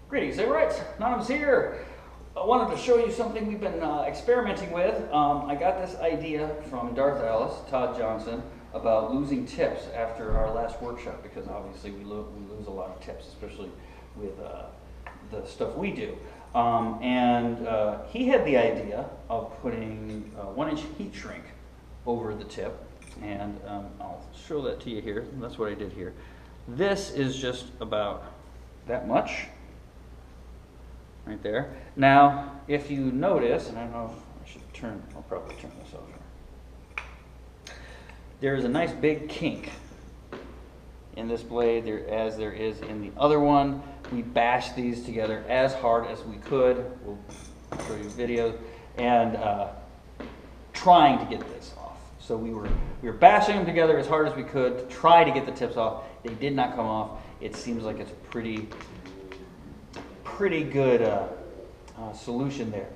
Greetings, Saberites. Nonums here. I wanted to show you something we've been experimenting with. I got this idea from Darth Alice, Todd Johnson, about losing tips after our last workshop, because obviously we lose a lot of tips, especially with the stuff we do. He had the idea of putting 1-inch heat shrink over the tip, and I'll show that to you here. That's what I did here. This is just about that much. Right there. Now, if you notice, and I don't know if I should turn, I'll probably turn this over. There's a nice big kink in this blade, as there is in the other one. We bashed these together as hard as we could. We'll show you videos, and trying to get this off. So we were bashing them together as hard as we could to try to get the tips off. They did not come off. It seems like it's pretty good solution there.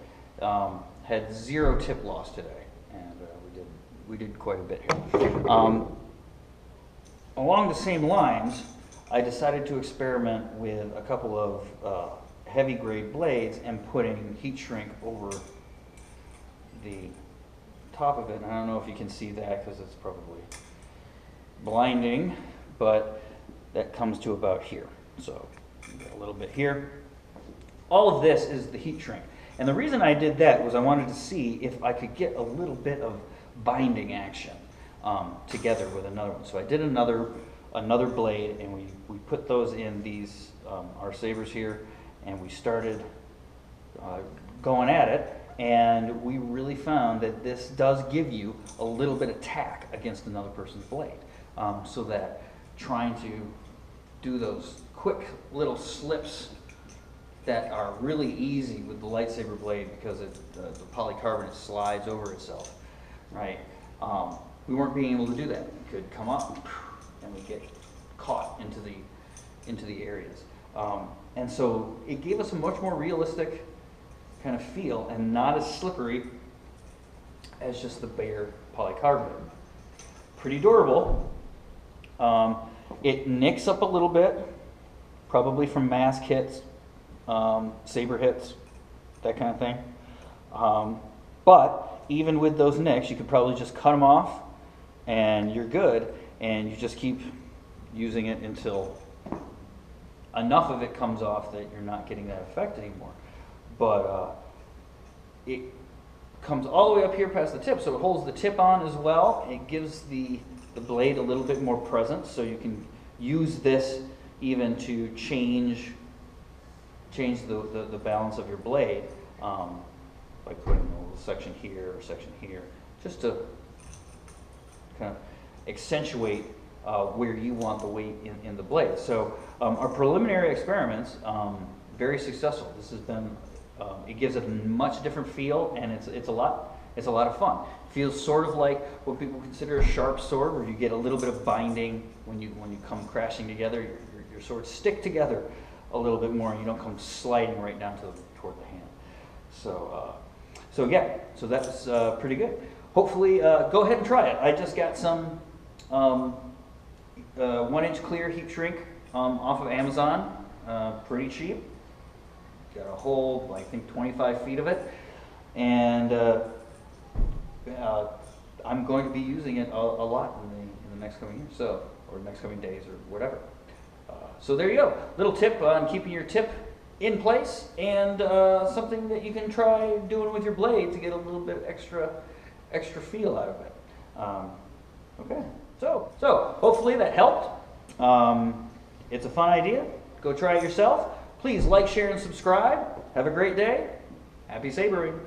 Had zero tip loss today, and we did quite a bit here. Along the same lines, I decided to experiment with a couple of heavy grade blades and putting heat shrink over the top of it. And I don't know if you can see that because it's probably blinding, but that comes to about here. So you got a little bit here. All of this is the heat shrink. And the reason I did that was I wanted to see if I could get a little bit of binding action together with another one. So I did another blade, and we put those in these, our sabers here, and we started going at it. And we really found that this does give you a little bit of tack against another person's blade. So that trying to do those quick little slips that are really easy with the lightsaber blade, because the polycarbonate slides over itself, right? We weren't being able to do that. We could come up and we get caught into the areas, and so it gave us a much more realistic kind of feel and not as slippery as just the bare polycarbonate. Pretty durable. It nicks up a little bit, probably from mask hits. Saber hits, that kind of thing. But even with those nicks, you could probably just cut them off and you're good, and you just keep using it until enough of it comes off that you're not getting that effect anymore. But it comes all the way up here past the tip, so it holds the tip on as well. It gives the blade a little bit more presence, so you can use this even to change the balance of your blade, by putting a little section here or section here, just to kind of accentuate where you want the weight in the blade. So our preliminary experiments, very successful. This has been, it gives it a much different feel, and it's a lot of fun. It feels sort of like what people consider a sharp sword, where you get a little bit of binding when you come crashing together. Your swords stick together a little bit more, and you don't come sliding right down toward the hand. So yeah, so that's pretty good. Hopefully, go ahead and try it. I just got some 1-inch clear heat shrink off of Amazon, pretty cheap. Got a whole, I think, 25 feet of it, and I'm going to be using it a lot in the next coming year, or next coming days, or whatever. So there you go. Little tip on keeping your tip in place, and something that you can try doing with your blade to get a little bit extra feel out of it. Okay, so hopefully that helped. It's a fun idea. Go try it yourself. Please like, share, and subscribe. Have a great day. Happy sabering.